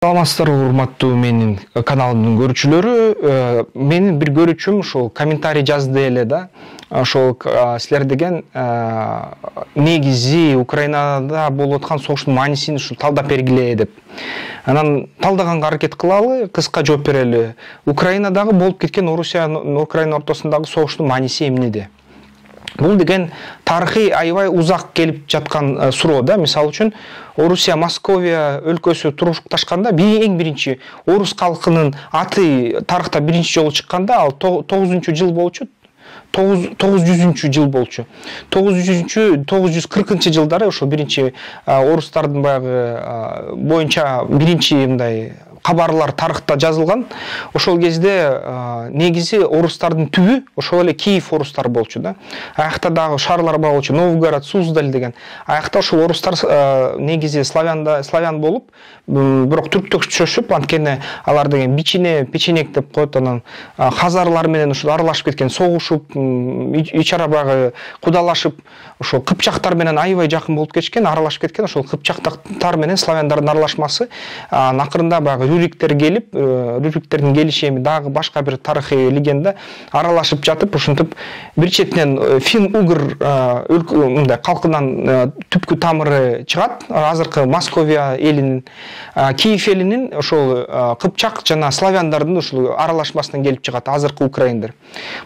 Саламатсыздарбы, урматтуу менин каналымдын көрүүчүлөрү. Менин бир көрүүчүм ошол комментарий жазды эле да. Ошол силер деген негизи Украинада болуп аткан согуштун маанисин ушул талдап бергиле деп. Анан талдаганга аракет кылалы, кыска жооп берели. Украинадагы болуп кеткен Орусия Украина ортосундагы согуштун мааниси эмнеде? Бул деген тарыхый аябай узак келип жаткан суроо да. Мисалы үчүн Орусия Московия өлкөсү турушташканда эң биринчи орус калкынын аты тарыхта биринчи жолу чыкканда ал 9-жыл болчу. 900 жыл болчу. 940 жылдары ошол биринчи орустардын баягы боюнча биринчи мындай кабарлар тарыхта жазылган. Ошол кезде негизи орустардын түбү ошол эле Киев орустар болчу да. Аякта дагы шаарлар болчу, Новгород, Суздаль деген. Аякта ошол орустар негизи славян болуп, бирок түрктөшүп, анткени алар деген печенек деп коет, анан хазарлар менен ушул аралашып кеткен, согушуп, ичара багы кудалашып, ошол кыпчактар менен аябай жакын болуп кеткен, аралашып кеткен. Ошол кыпчактар менен славяндардын аралашмасы акырында багы рюриктер келип, рюриктердин келиши эми дагы башка бир тарыхый легенда аралашып жатып, ушинтип бир четинен фин-угр мындай калкынан түпкү тамыры чыгат. Азыркы Московия элинин, Киев элинин ошол кыпчак жана славяндардын ушул аралашмасынан келип чыгат азыркы украиндер.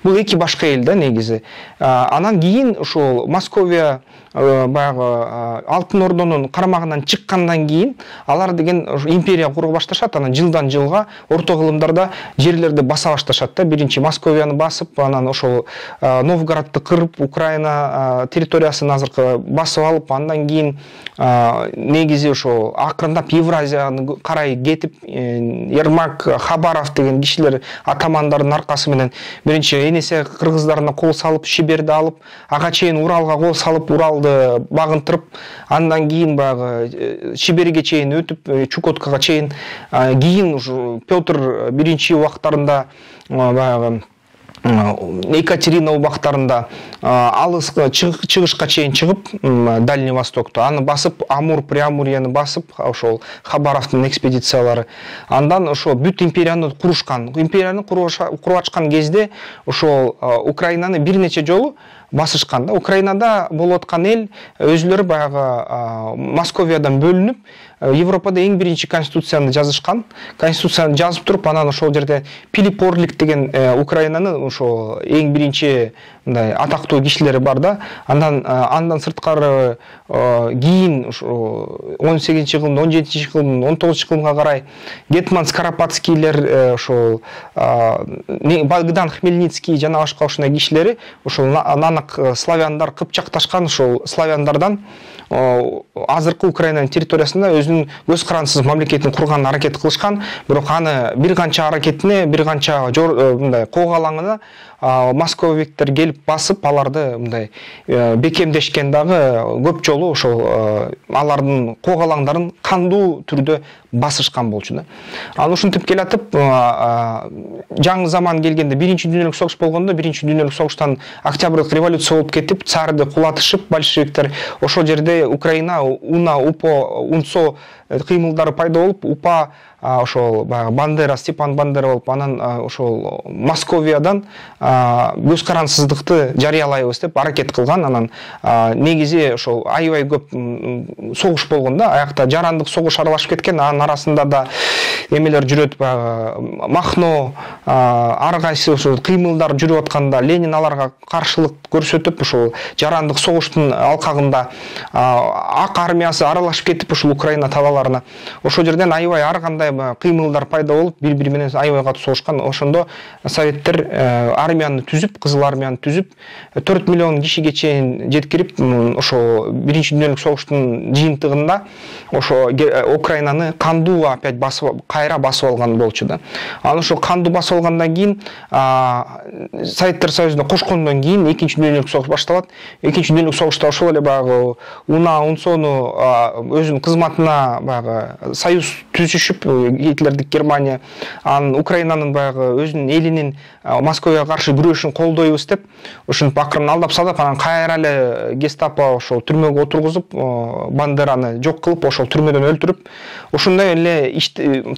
Бул эки башка эл да негизи. Анан кийин ошол Московия баягы Алтын Ордонун карамагынан чыккандан кийин алар деген империя кура башташат. Анан жылдан жылга орто кылымдарда жерлерди баса башташат да. Биринчи Московияны басып, анан ошол Новгородду кырып, Украина территориясын азыркы басып алып, андан кийин негизи ошол акырындап Евразияны карай кетип, Ермак, Хабаров деген кишилер атамандардын аркасы менен биринчи Енесе кыргыздарына кол салып, Шиберди алып, ага чейин Уралга кол салып, Уралды багынтырып, андан кийин баягы Шиберге чейин өтүп, Чукоткага чейин, кийин ушу Петр биринчи убактарында баягы Екатерина убактарында алыска чыгышка чейин чыгып, Дальний Востокто аны басып, Амур, Преамурьяны басып, ошол Хабаровдун экспедициялары. Андан ошол бүт империяны курушкан. Империяны куруп ачкан кезде ошол Украинаны бир нече жолу басышкан да. Украинада болуп аткан эл өзүлөрү баягы Московиядан бөлүнүп, Европада эң биринчи конституцияны жазышкан. Конституцияны жазып туруп, анан ошол жерде Филипп Орлик деген Украинанын ошол эң биринчи мындай атактуу кишилери бар да. Андан сырткары кийин 18-кылымда, 17-кылымда, 19-кылымга карай Гетман Скоропадскийлер, ошол Богдан Хмельницкий жана башка ушундай кишилери ошол нанак славяндар кыпчакташкан ошол славяндардан азыркы Украинанын территориясында өзүнүн көз карансыз мамлекетин курганына аракет кылышкан. Бирок аны бир канча аракетине, бир канча мындай коогалаңына московиктер келип басып, аларды мындай бекемдешкен дагы көп жолу ошол алардын коогалаңдарын кандуу түрдө басышкан болчу да. Ал ушинтип келатып, жаңы заман келгенде, биринчи дүйнөлүк согуш болгондо, биринчи дүйнөлүк согуштан Октябрдык революция болуп кетип, царды кулатышып, большевиктер ошол жерде Украина УНСО кыймылдары пайда болуп, УПА ошол Бандера, Степан Бандера болуп, анан ошол Московиядан көз карансыздыкты жарыялайбыз деп аракет кылган. Анан негизи ошол аябай көп согуш болгон да. Аякта жарандык согуш аралашып кеткен. Анын арасында да эмелер жүрөт, Махно, ар кайсы ошол кыймылдар жүрүп атканда Ленин аларга каршылык көрсөтүп, ошол жарандык согуштун алкагында ак армиясы аралашып кетип, ошол Украина талааларына ошол жерден аябай ар кандай кыймылдар пайда болуп, бири-бири менен аябай катуу согушкан. Ошондо советтер армияны түзүп, кызыл армияны түзүп, 4 миллион кишиге чейин жеткирип, ошо биринчи дүйнөлүк согуштун жыйынтыгында ошо Украинаны кандуу опять басып, кайра басып алган болчу да. Анан ошол канды басып алгандан кийин Советтер Союзуна кошкондон кийин экинчи дүйнөлүк согуш башталат. Экинчи дүйнөлүк согушта ошол эле баягы унсону өзүнүн кызматына баягы союз түзүшүп, Гитлердик Германия анан Украинанын баягы өзүнүн элинин Москвага каршы күрөшүн колдойбуз деп ушинтип акырын алдап салып, анан кайра эле гестапо ошол түрмөгө отургузуп, Бандераны жок кылып, ошол түрмөдөн өлтүрүп, ошондой эле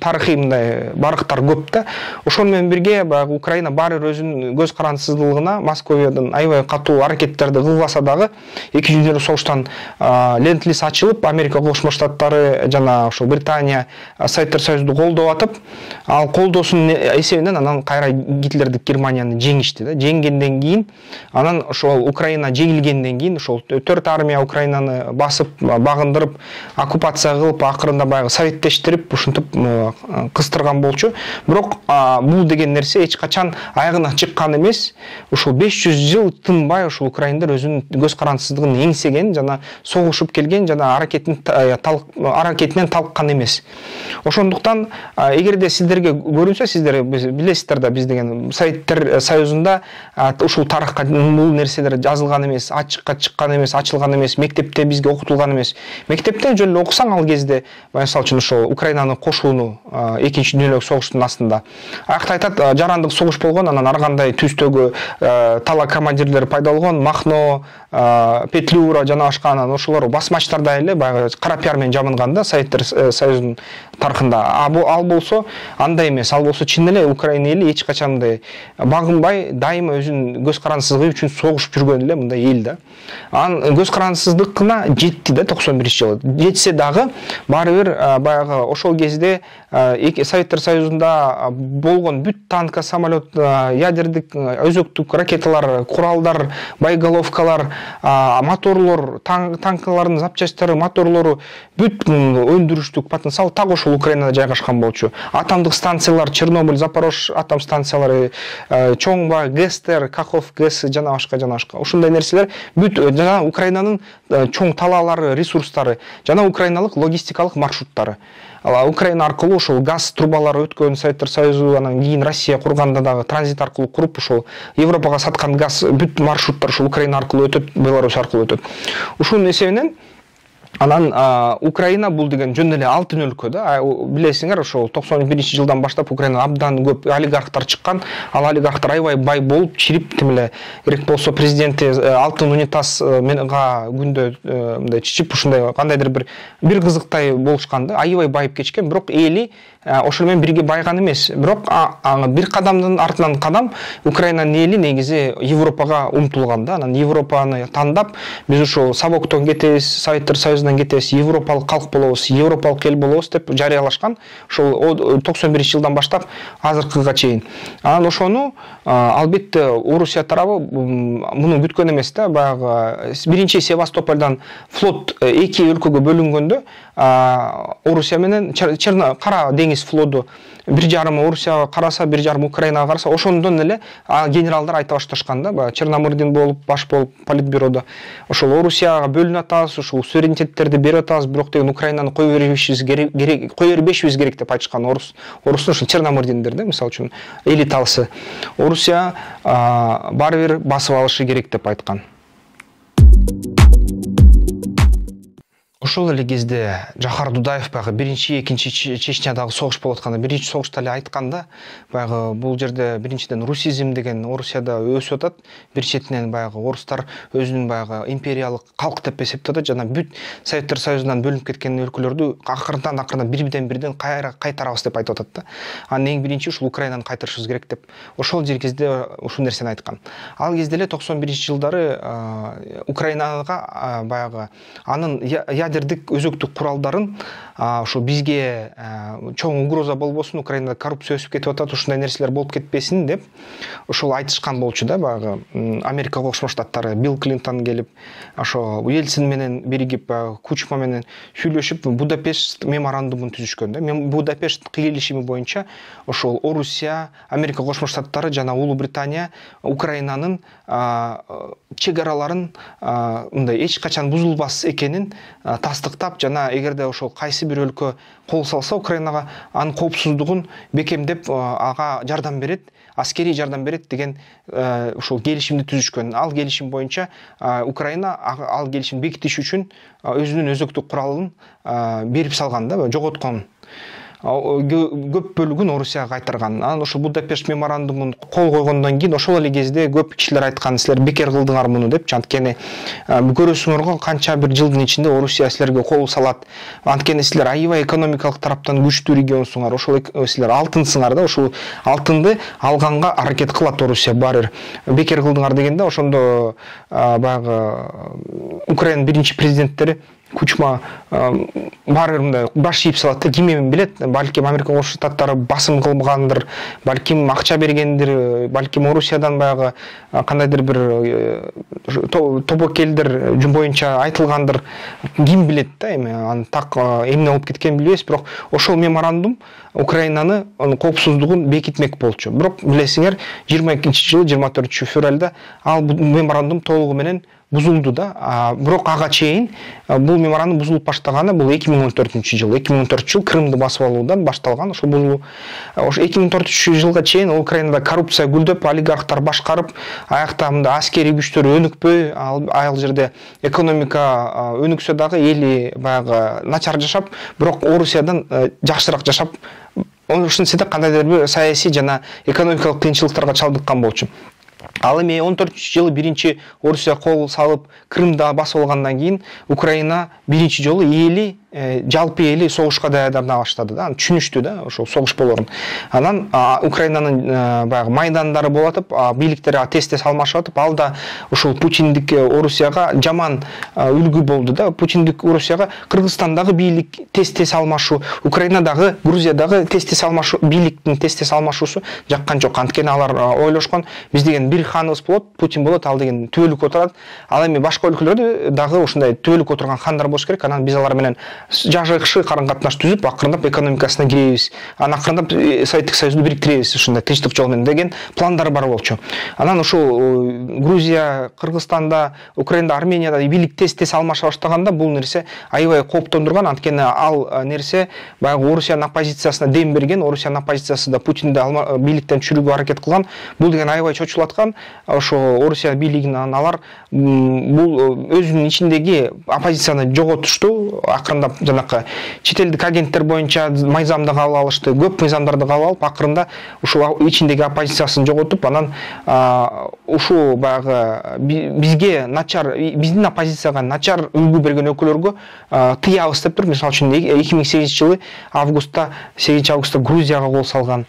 тарыхый мындай барыктар көп да. Ошону менен бирге баягы Украина баары өзүнүн көз карандысыздыгына Московиядан аябай катуу аракеттерди кылбаса дагы, экинчи дүйнөлүк согуштан ленд-лист ачылып, Америка Кошмо Штаттары жана ошол Британия Советтер Союзду колдоп атып, ал колдоосунун эсебинен анан кайра Гитлердик Германияны жеңишти да. Жеңгенден кийин анан ошол Украина жеңилгенден кийин ошол 4 армия Украинаны басып, багындырып, оккупация кылып, акырында баягы советтештирип, ушинтип кыстырган болчу. Бирок бул деген нерсе эч качан аягына чыккан эмес. Ушул 500 жыл тынбай ошол украиндер өзүнүн көз карандысыздыгын эңсеген жана согушуп келген жана аракетинен талккан эмес. Ошондуктан эгерде сиздерге көрүнсө, сиздер билесиздер да, биз деген Советтер Союзунда ушул тарыхка бул нерселер жазылган эмес, ачыкка чыккан эмес, ачылган эмес, мектепте бизге окутулган эмес. Мектепте жөн эле окусаң ал кезде, мисалы үчүн ошол Украинаны кошууну экинчи дүйнөлүк согуштун астында. Аякта айтат, жарандык согуш болгон, анан ар кандай түстөгү тала командирлер пайда болгон, Махно, Петлюра жана башка, анан ошолор басмачтарда эле баягы кара пиар менен жабынган да Советтер Союзунун тарыхында. Ал болсо андай эмес, ал болсо чын эле Украина эли эч качан мындай багынбай, дайыма өзүнүн көз карандысыздыгы үчүн согушуп жүргөн эле мындай эл да. Анан көз карандысыздыгына жетти да 91-жылы. Жетсе дагы баары бир баягы ошол кезде Советтер Союзунда болгон бүт танка, самолет, ядердик өзөктүк ракеталар, куралдар, боеголовкалар, моторлор, танкалардын запчастары, моторлору, бүт өндүрүштүк потенциал так ошол Украинада жайгашкан болчу. Атомдук станциялар, Чернобыль, Запорож атом станциялары, чоң ГЭСтер, Кахов ГЭС жана башка. Ушундай нерселер бүт жана Украинанын чоң талаалары, ресурстары, жана украиналык логистикалык маршруттары. Украина аркылуу ошол газ трубалары өткөн Советтер Союзу, анан кийин Россия курганда дагы транзит аркылуу куруп, ошол Европага саткан газ бүт маршруттар ошол Украина аркылуу өтөт, Беларусь аркылуу өтөт. Ушунун эсебинен анан Украина бул деген жөн эле алтын өлкө да. Билесиңер, ошол 91-жылдан баштап Украинада абдан көп олигархтар чыккан. Ал олигархтар аябай бай болуп, чирип, тимеле керек болсо президенти алтын унитаз менга күндө мындай чичип, ушундай кандайдыр бир кызыктай болушкан да. Аябай байып кечкен, бирок эли ошол менен бирге байган эмес. Бирок бир кадамдын артынан кадам Украинанын эли негизи Европага умтулган да. Анан Европаны тандап, биз ушул Совоктон кетебиз, Советтер Союзунан кетебиз, европалык калк болобуз, европалык эл болобуз деп жарыялашкан. Ошол 91-жылдан баштап азыркыга чейин. Анан ошону албетте Орусия тарабы муну күткөн эмес да. Баягы биринчи Севастополдон флот эки өлкөгө бөлүнгөндө Орусия менен Кара деңиз флоту бир жарым Орусияга караса, бир жарым Украинага караса, ошондон эле генералдар айта башташкан да. Черномырдин болуп, баш болуп политбюрода ошол Орусияга бөлүнүп атабыз, ушул суверенитеттерди берип атабыз, бирок деген Украинаны кой бербешибиз керек деп айтышкан орустун ошол Черномырдиндер да, мисалы үчүн элиталысы. Орусия баары бир басып алышы керек деп айткан. Ошол эле кезде Жахар Дудаев баягы биринчи, экинчи Чечнядагы согуш болуп атканда, биринчи согушта эле айтканда, баягы бул жерде биринчиден русизм деген Орусияда өсүп атат. Бир четинен баягы орустар өзүнүн баягы империялык калк деп эсептеп атат, жана бүт Советтер Союзунан бөлүнүп кеткен өлкөлөрдү акырдан бирден кайра кайтарабыз деп айтып атат да. Анан эң биринчи ушул Украинаны кайтарышыбыз керек деп ошол кезде ушул нерсени айткан. Ал кезде эле 91-жылдары Украинага баягы анын ядердик өзөктүк куралдарын ошо бизге чоң угроза болбосун, Украинада коррупция өсүп кетип атат, ушундай нерселер болуп кетпесин деп ошол айтышкан болчу да. Баягы Америка Кошмо Штаттары, Билл Клинтон келип, ошо Ельцин менен биригип, Кучма менен сүйлөшүп Будапешт меморандумун түзүшкөн да. Будапешт кийлешими боюнча ошол Орусия, Америка Кошмо Штаттары жана Улуу Британия Украинанын чек араларын мындай эч качан бузулбас экенин тастыктап жана эгерде ошол кайсы бир өлкө кол салса Украинага, анын коопсуздугун бекемдеп ага жардам берет, аскерий жардам берет деген ошол келишимди түзүшкөн. Ал келишим боюнча Украина ал келишимди бекитиш үчүн өзүнүн өзөктүк куралын берип салган да, жоготкон. Көп бөлүгүн Орусияга кайтарган. Анан ошо Будапешт меморандумун кол койгондон кийин ошол эле кезде көп кишилер айткан, силер бекер кылдыңар муну деп. Анткени көрөсүңөр канча бир жылдын ичинде Орусия силерге кол салат. Анткени силер аябай экономикалык тараптан күчтүү регионсуңар. Ошол силер алтынсыңар да, ошол алтынды алганга аракет кылат Орусия баары. Бекер кылдыңар дегенде ошондо баягы Украина биринчи президенттери Кучма баары мындай баш ийип салат да, ким эми билет, балким Америка Кошмо Штаттары басым кылгандыр, балким акча бергендир, балким Орусиядан баягы кандайдыр бир тобокелдер боюнча айтылгандыр, ким билет да, эми аны так эмне болуп кеткенин билбейбиз, бирок ошол меморандум Украинаны коопсуздугун бекитмек болчу. Бирок билесиңер 22-жылы 24 февралда ал меморандум толугу менен бузулду да. Бирок ага чейин бул меморандум бузулуп баштаганы бул 2014-жыл. 2014-жыл Крымды басып алуудан башталган. Ошол бузулуу. Ошо 2014-жылга чейин Украинада коррупция гүлдөп, олигархтар башкарып, аякта мында аскерий күчтөр өнүкпөй, ал жерде экономика өнүксө дагы эли баягы начар жашап, бирок Орусиядан жакшыраак жашап, ошентсе да кандайдыр бир саясий жана экономикалык кыйынчылыктарга чалдыккан болчу. Ал эми 14-жылы биринчи Орусия кол салып Крымда басып алгандан кийин Украина биринчи жолу эли жалпы эли согушка даярдана баштады да, түшүнүштү да, ошол согуш болорун. Анан Украинанын баягы майдандары болуп атып, бийликтер тез-тез алмашып атып, ал да ошол Путиндик Орусияга жаман үлгү болду да. Путиндик Орусияга Кыргызстандагы бийлик тез-тез алмашуу, Украинадагы, Грузиядагы тез-тез алмашуу, бийликтин тез-тез алмашуусу жаккан жок. Анткени алар ойлошкон, биз деген бир ханыбыз болот, Путин болот, ал деген түбөлүк отурат. Ал эми башка өлкөлөрдө дагы ушундай түбөлүк отурган хандар болуш керек. Анан биз алар менен жакшы карым катнаш түзүп, акырындап экономикасына киребиз. Анан акырындап Советтик Союзду бириктиребиз ушундай тынчтык жол менен деген пландары бар болчу. Анан ушул Грузия, Кыргызстанда, Украинада, Арменияда бийлик тез-тез алмаша баштаганда бул нерсе аябай кооптондурган. Анткени ал нерсе баягы Орусиянын оппозициясына дем берген, Орусиянын оппозициясы да Путинди бийликтен чүрүүгө аракет кылган. Бул деген аябай чочулаткан. Ошо Орусия бийлигинен алар бул өзүнүн ичиндеги оппозицияны жоготушту, акырындап жанакы чет элдик агенттер боюнча мыйзамды кабыл алышты, көп мыйзамдарды кабыл алып, акырында ушул ичиндеги оппозициясын жоготуп, анан ушул баягы бизге начар, биздин оппозицияга начар үлгү берген өлкөлөргө тыябыз деп туруп, мисалы үчүн 2008-жылы 8 августта Грузияга кол салган.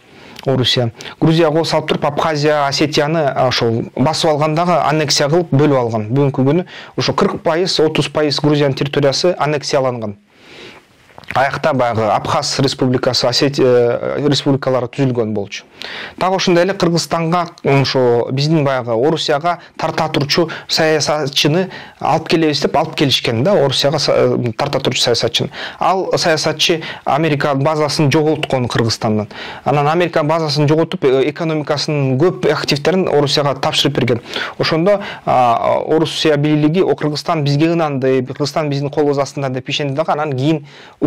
Орусия. Грузия кол салып туруп, Абхазия, Осетияны ошол басып алгандагы аннексия кылып бөлүп алган. Бүгүнкү күнү ошо 40%, 30% Грузиянын территориясы аннексияланган. Аякта баягы Абхаз республикасы, Осетия республикалары түзүлгөн болчу. Так ошондой эле Кыргызстанга ошо биздин баягы Орусияга тарта турчу саясатчыны алып келебиз деп алып келишкен да, Орусияга тарта турчу саясатчыны. Ал саясатчы Америка базасын жоголткон Кыргызстандан. Анан Америка базасын жоготуп, экономикасынын көп активтерин Орусияга тапшырып берген. Ошондо Орусия бийлиги Кыргызстан бизге ынанды, Кыргызстан биздин колубуз астында деп ишенди дагы, анан кийин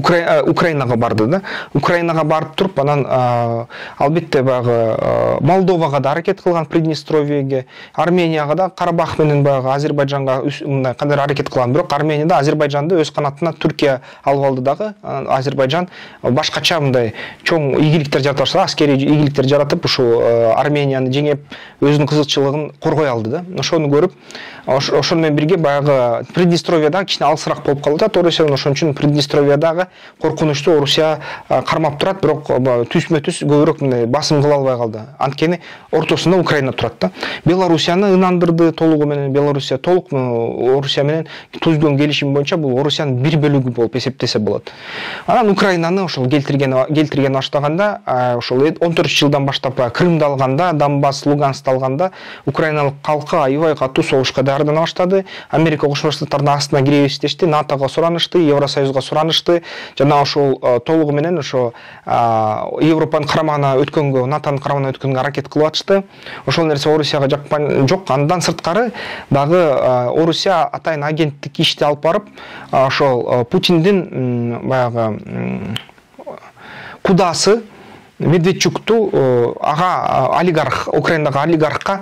Украинага барды да. Украинага барып туруп, анан албетте баягы Молдовага да аракет кылган, Приднестровьеге, Арменияга да, Карабах менен баягы Азербайжанга мындай кандай аракет кылган. Бирок Арменияда Азербайжанды өз канатына Түркия алып алды дагы. Азербайжан башкача мындай чоң ийгиликтер жарата баштады, аскерий ийгиликтер жаратып, ушул Арменияны жеңип, өзүнүн кызыкчылыгын коргой алды да. Ошону көрүп, ошону менен бирге баягы Приднестровьеда кичине алысыраак болуп калды да. Орусиядан ошон үчүн Приднестровьедагы коркунучту Орусия кармап турат, бирок түзмө-түз көбүрөөк мындай басым кыла албай калды. Анткени ортосунда Украина турат да. Белоруссияны ынандырды толугу менен. Белоруссия толук Орусия менен түзгөн келишим боюнча бул Орусиянын бир бөлүгү болуп эсептесе болот. Анан Украинаны ошол келтирген баштаганда, ошол 14-жылдан баштап Крымды алганда, Донбасс, Лугансты алганда украиналык калкы аябай катуу согушка даярдана баштады. Америка Кошмо Штаттарынын астына киребиз дешти, НАТОго суранышты, Евросоюзга суранышты, жана ошол толугу менен ошо Европанын карамагына өткөнгө, НАТОнун карамагына өткөнгө аракет кылып атышты. Ошол нерсе Орусияга жок. Андан сырткары дагы Орусия атайын агенттик ишти алып барып, ошол Путиндин баягы кудасы Медведчукту ага олигарх, Украинадагы олигархка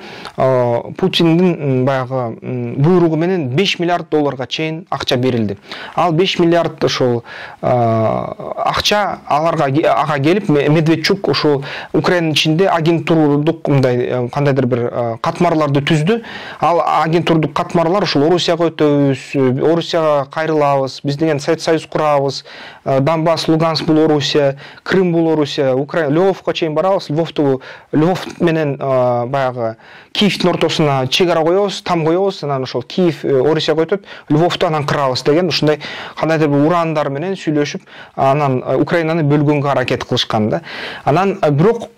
Путиндин баягы буйругу менен 5 миллиард долларга чейин акча берилди. Ал 5 миллиард ошол акча ага келип, Медведчук ошол Украинанын ичинде агентурдук мындай кандайдыр бир катмарларды түздү. Ал агентурдук катмарлар ошол Орусияга өтөбүз, Орусияга кайрылабыз, биз деген Совет Союз курабыз, Донбасс, Луганск бул Орусия, Крым бул Орусия, Украина Львовко чейин барабыз. Львов менен баягы Киевдин ортосуна чек ара коебуз, там коебуз, анан ошол Киев Орусияга өтөт, Львовду анан кырабыз деген ушундай кандайдыр бир урандар менен сүйлөшүп, анан Украинаны бөлгөнгө аракет кылышкан да. Анан бирок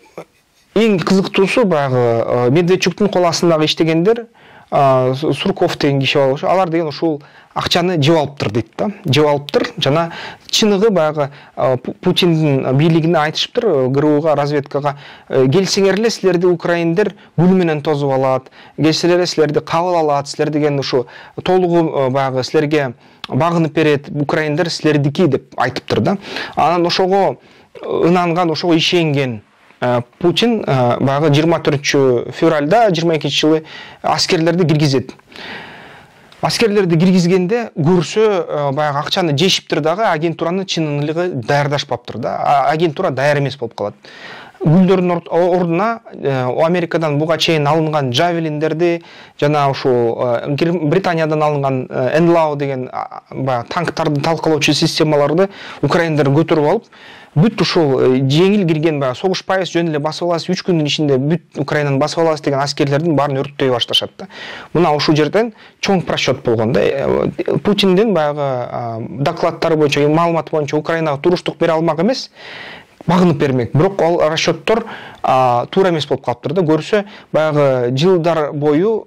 эң кызыктуусу баягы Медведчуктун кол астындагы иштегендер, Сурков деген киши бар, алар деген ушул акчаны жеп алыптыр дейт да. Жеп алыптыр жана чыныгы баягы Путиндин бийлигине айтышыптыр, ГРУга, разведкага, келсеңер эле силерди украиндер гүл менен тосуп алат, келсеңер эле силерди кабыл алат, силер деген ушу толугу баягы силерге багынып берет, украиндер силердики деп айтыптыр да. Анан ошого ынанган, ошого ишенген Путин баягы 24 февралда 22-жылы аскерлерди киргизет. Аскерлерди киргизгенде көрсө баягы акчаны жешиптир дагы, агентураны чынылыгы даярдашпаптыр да. Агентура даяр эмес болуп калат. Гүлдөрдүн ордуна Америкадан буга чейин алынган Джавелиндерди жана ушул Британиядан алынган Энлау деген баягы танктарды талкалоочу системаларды украиндер көтөрүп алып, бүт ушул жеңил кирген баягы согушпайбыз, жөн эле басып алабыз, 3 күндүн ичинде бүт Украинаны басып алабыз деген аскерлердин баарын өрттөй башташат да. Мына ушул жерден чоң просчет болгон да. Путиндин баягы докладдары боюнча, маалыматы боюнча Украинага туруштук бере алмак эмес, багынып бермек. Бирок ал расчеттор туура эмес болуп калыптыр да. Көрсө баягы жылдар бою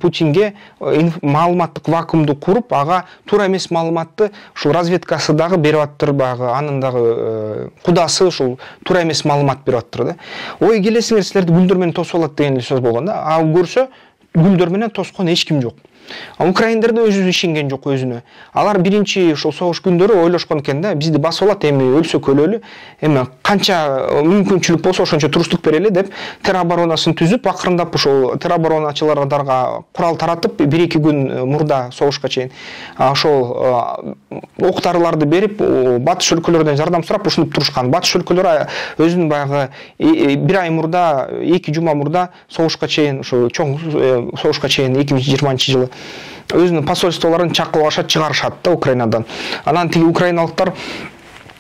Путинге маалыматтык вакуумду куруп, ага туура эмес маалыматты ушул разведкасы дагы берип аттыр, баягы анын дагы кудасы ушул туура эмес маалымат берип аттыр да. Ой, келесиңер силерди гүлдөр менен тосуп алат деген сөз болгон да. А көрсө гүлдөр менен тоскон эч ким жок. Украиндер да өзү ишенген жок өзүнө. Алар биринчи ошол согуш күндөрү ойлошкон экен да, бизди басып алат, эми өлсөк өлөлү, эми канча мүмкүнчүлүк болсо ошончо туруштук берели деп тероборонасын түзүп, акырындап ошол теробороначыларга курал таратып, 1-2 күн мурда согушка чейин ошол ок-дарыларды берип, батыш өлкөлөрдөн жардам сурап ушинтип турушкан. Батыш өлкөлөр өзүнүн баягы 1 ай мурда, 2 жума мурда согушка чейин, ошол чоң согушка чейин 2020-жылы өзүнүн посольстволорун чакырып алышат, чыгарышат да Украинадан. Анан тиги украиналыктар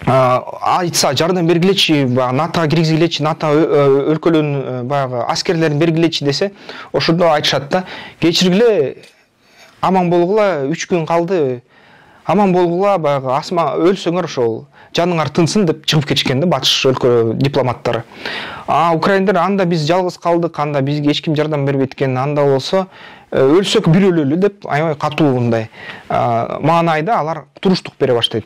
айтса жардам бергилечи, НАТО киргизгилечи, НАТО өлкөлөрүнүн баягы аскерлерин бергилечи десе, ошондо айтышат да, кечиргиле, аман болгула, 3 күн калды, аман болгула, баягы асма өлсөңөр ошол жаныңар тынсын деп чыгып кетишкен да батыш өлкө дипломаттары. Украиндер анда биз жалгыз калдык, анда бизге эч ким жардам бербейт экен, анда болсо өлсөк бир өлөлү деп аябай катуу мындай маанайда алар туруштук бере баштайт.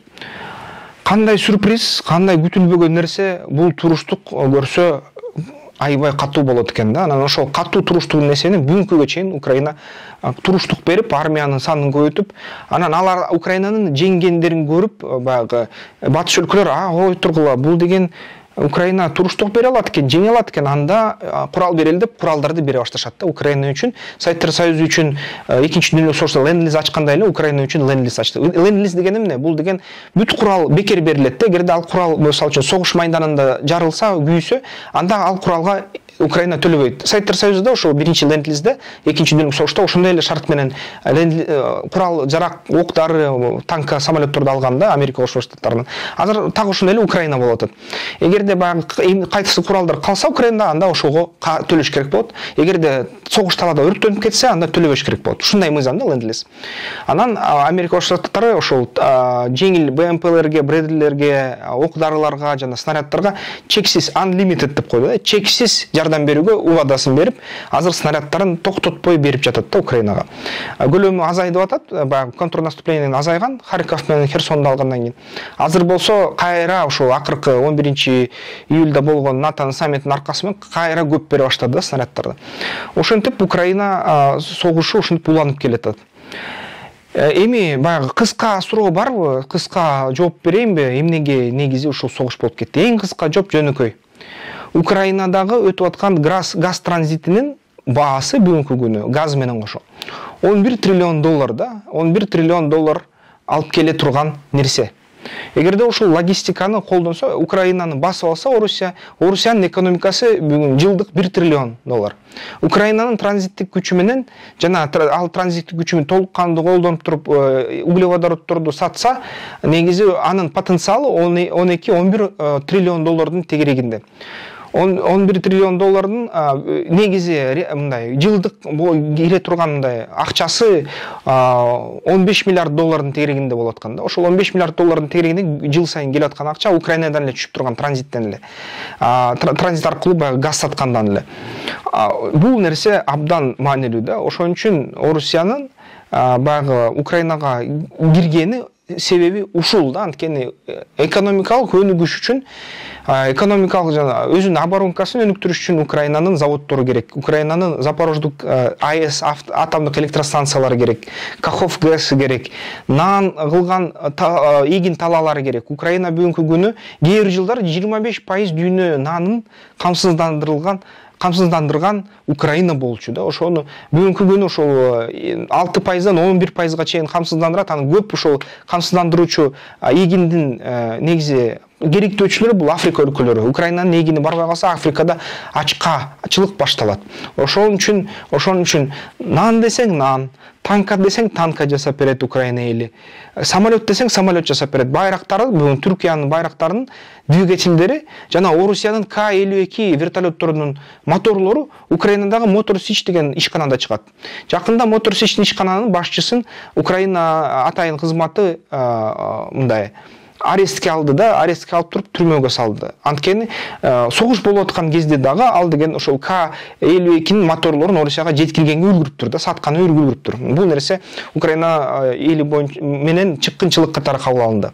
Кандай сюрприз, кандай күтүлбөгөн нерсе, бул туруштук көрсө аябай катуу болот экен да. Анан ошол катуу туруштугун нерсени бүгүнкүгө чейин Украина туруштук берип, армиянын санын көбөйтүп, анан алар Украинанын жеңгендерин көрүп, баягы батыш өлкөлөр ой тургула, бул деген Украина туруштук бере алат экен, жеңе алат экен, анда курал берели деп куралдарды бере башташат да. Украина үчүн, Советтер Союзу үчүн экинчи дүйнөлүк согушта ленд-лиз ачкандай эле Украина үчүн ленд-лиз ачты. Ленд-лиз деген эмне? Бул деген бүт курал бекер берилет да. Эгерде ал курал мисалы үчүн согуш майданында жарылса, күйсө, анда ал куралга Украина төлөбөйт. Советтер Союзунда ошол биринчи ленд-лизде, экинчи дүйнөлүк согушта ошондой эле шарт менен курал, жарак, ок-дары, танка, самолетторду алган да Америка Кошмо Штаттарынан. Азыр так ошондой эле Украина болуп атат. Эгерде баягы кайсы куралдар калса Украинада, анда ошого төлөш керек болот. Эгерде согуш талаада өрттөнүп кетсе, анда төлөбөш керек болот. Ушундай мыйзам да ленд-лиз. Анан Америка Кошмо Штаттары ошол жеңил БМПлерге, Брэдлилерге, ок-дарыларга жана снаряддарга чексиз unlimited деп койду да, чексиз жардам берүүгө убадасын берип, азыр снаряддарын токтотпой берип жатат да Украинага. Көлөмү азайды деп атат, баягы контрнаступлениянын азайган, Харьков менен Херсонду алгандан кийин. Азыр болсо кайра ошол акыркы 11-июлда болгон НАТО саммитинин аркасы менен кайра көп бере баштады да снаряддарды. Ошентип Украина согушу ушинтип уланып келатат. Эми баягы кыска суроо барбы? Кыска жооп берейинби? Эмнеге негизи ушул согуш болуп кетти? Эң кыска жооп жөнөкөй. Украинадагы өтүп аткан газ транзитинин баасы бүгүнкү күнү газ менен кошо 11 триллион доллар да, 11 триллион доллар алып келе турган нерсе. Эгерде ушул логистиканы колдонсо, Украинаны басып алса Орусиянын экономикасы бүгүн жылдык 1 триллион доллар. Украинанын транзиттик күчү менен жана ал транзиттик күчүн толук кандуу колдонуп туруп углеводороддорду сатса, негизи анын потенциалы 12-11 триллион доллардын тегерегинде. 11 триллион доллардын негизи мындай жылдык кире турган мындай акчасы 15 миллиард доллардын тегерегинде болуп аткан да. Ошол 15 миллиард доллардын тегерегинде жыл сайын келип аткан акча Украинадан эле түшүп турган транзиттен эле. Транзит аркылуу баягы газ саткандан эле. Бул нерсе абдан маанилүү да. Ошон үчүн Орусиянын баягы Украинага киргени себеби ушул да. Анткени экономикалык өнүгүш үчүн, экономикалык жана өзүнүн оборонкасын өнүктүрүш үчүн Украинанын заводдору керек. Украинанын Запорождук АЭС атомдук электростанциялары керек. Кахов ГЭС керек. Нан кылган эгин талаалары керек. Украина бүгүнкү күнү кээ бир жылдары 25% дүйнө нанын камсыздандырган Украина болчу да. Ошону бүгүнкү күнү ошол 6%дан 11%га чейин камсыздандырат. Анын көп ошол камсыздандыруучу эгиндин негизи керектөөчүлөрү бул Африка өлкөлөрү. Украинанын эгини барбай калса, Африкада ачылык башталат. Ошон үчүн нан десең нан, танка десең танка жасап берет Украина эли. Самолет десең самолет жасап берет. Байрактары бүгүн Түркиянын байрактарынын двигательдери жана Орусиянын К-52 вертолетторунун моторлору Украинадагы Мотор Сич деген ишканада чыгат. Жакында Мотор Сичтин ишкананын башчысын Украина атайын кызматы мындай арестке алды да, арестке алып туруп түрмөгө салды. Анткени согуш болуп аткан кезде дагы ал деген ошол К-52нин моторлорун Орусияга жеткиргенге үлгүрүптүр да, сатканы үлгүрүптүр. Бул нерсе Украина эли менен чыккынчылык катары кабыл алынды.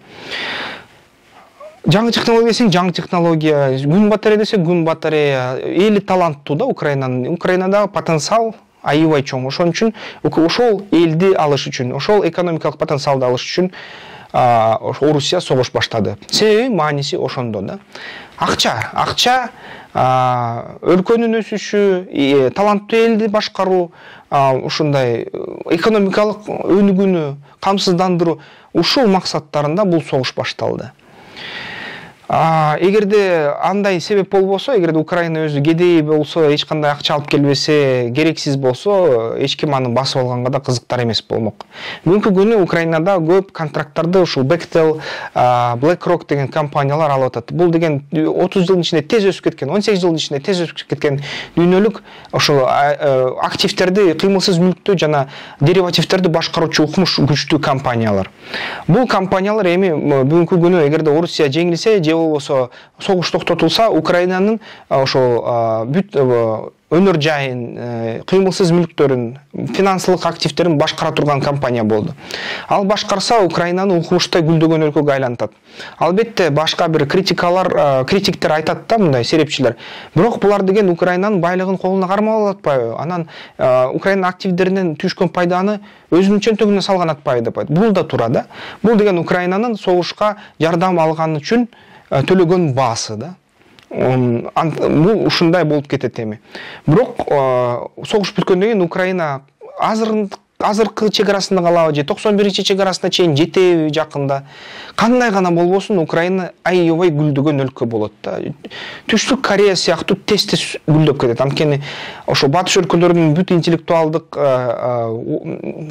Жаңы технология десең жаңы технология, күн батарея десең күн батарея, эли таланттуу да Украинанын. Украинадагы потенциал аябай чоң. Ошон үчүн ошол элди алыш үчүн, ошол экономикалык потенциалды алыш үчүн Орусия согуш баштады. Себеби мааниси ошондо да. Акча, өлкөнүн өсүшү, таланттуу элди башкаруу, ушундай экономикалык өнүгүүнү камсыздандыруу, ушул максаттарында бул согуш башталды. Эгерде андай себеп болбосо, эгерде Украина өзү кедей болсо, эч кандай акча алып келбесе, керексиз болсо, эч ким аны басып алганга да кызыктар эмес болмок. Бүгүнкү күнү Украинада көп контракттарды ушул Bechtel, BlackRock деген компаниялар алып атат. Бул деген 30 жылдын ичинде тез өсүп кеткен, 18 жылдын ичинде тез өсүп кеткен дүйнөлүк ошол активдерди, кыймылсыз мүлктү жана деривативдерди башкаруучу укмуш күчтүү компаниялар. Бул компаниялар эми бүгүнкү күнү эгерде Орусия жеңилсе, болбосо согуш токтотулса, Украинанын ошол бүт өнөр жайын, кыймылсыз мүлктөрүн, финансылык активдерин башкара турган компания болду. Ал башкарса, Украинаны укмуштай гүлдөгөн өлкөгө айлантат. Албетте башка бир критиктер айтат да, мындай серепчилер. Бирок булар деген Украинанын байлыгын колуна кармап алып атпайбы? Анан Украина активдеринен түшкөн пайданы өзүнүн чөнтөгүнө салган атпайбы деп айтат. Бул да туура да. Бул деген Украинанын согушка жардам алган үчүн төлөгөн баасы да. Бул ушундай болуп кетет эми. Бирок согуш бүткөндөн кийин Украина азыркы чегарасында калабы же 91-чегарасына чейин жетеби жакында. Кандай гана болбосун, Украина аябай гүлдөгөн өлкө болот да. Түштүк Корея сыяктуу тез гүлдөп кетет. Анткени ошо батыш өлкөлөрүнүн бүт интеллектуалдык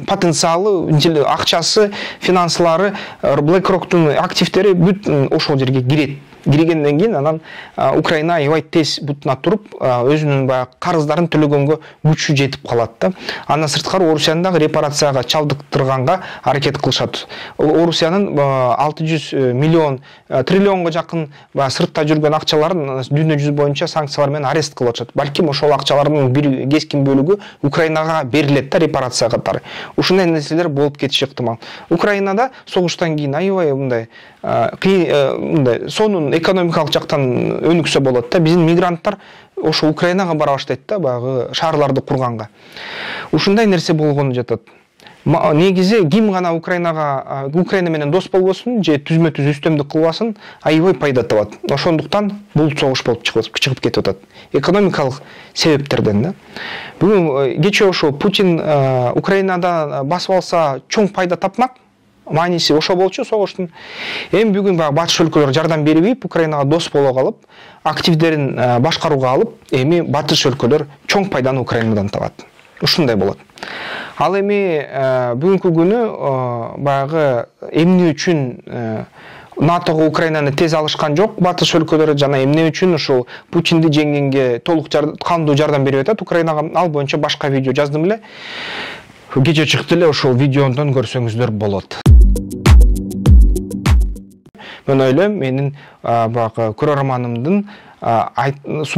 потенциалы, акчасы, финанслары, BlackRock'тун активдери бүт ошол жерге кирет. киргенден кийин анан Украина аябай тез бутуна туруп өзүнүн баягы карыздарын төлөгөнгө күчү жетип калат да. Андан сырткары Орусияны дагы репарацияга чалдыктырганга аракет кылышат. Орусиянын 600 миллион триллионго жакын сыртта жүргөн акчаларын дүйнө жүзү боюнча санкциялар менен арест кылып атышат. Балким ошол акчалардын бир кескин бөлүгү Украинага берилет да репарация катары. Ушундай нерселер болуп кетиши ыктымал. Украинада согуштан кийин аябай мындай сонун экономикалык жактан өнүксө болот да. Биздин мигранттар ошо Украинага бара баштайт да, баягы шаарларды курганга. Ушундай нерсе болгону жатат. Негизи ким гана Украина менен дос болбосун же түзмө-түз үстөмдүк кылбасын, аябай пайда табат. Ошондуктан бул согуш болуп чыгып кетип атат. Экономикалык себептерден да. Бүгүн кечээ ошо Путин Украинада басып алса чоң пайда тапмак. Мааниси ошо болчу согуштун. Эми бүгүн батыш өлкөлөр жардам бербейт, Украинага дос боло калып, активдерин башкарууга алып, эми батыш өлкөлөр чоң пайданы Украинадан табат. Ушундай болот. Ал эми бүгүнкү күнү баягы эмне үчүн НАТОго Украинаны тез алышкан жок, батыш өлкөлөрү жана эмне үчүн ушул Путинди жеңгенге толук кандуу жардам берип атат Украинага, ал боюнча башка видео жаздым эле. Кечээ чыкты эле, ошол видеодон көрсөңүздөр болот. Мен ойлойм, менин баягы көрөрманымдын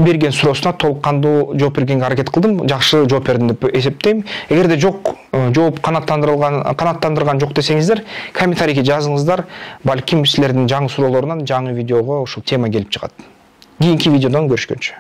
берген суроосуна толук кандуу жооп бергенге аракет кылдым, жакшы жооп бердим деп эсептейм. Эгерде жок, жооп канааттандырган жок десеңиздер, комментарийге жазыңыздар. Балким силердин жаңы суроолорунан жаңы видеого ушул тема келип чыгат. Кийинки видеодон көрүшкөнчө.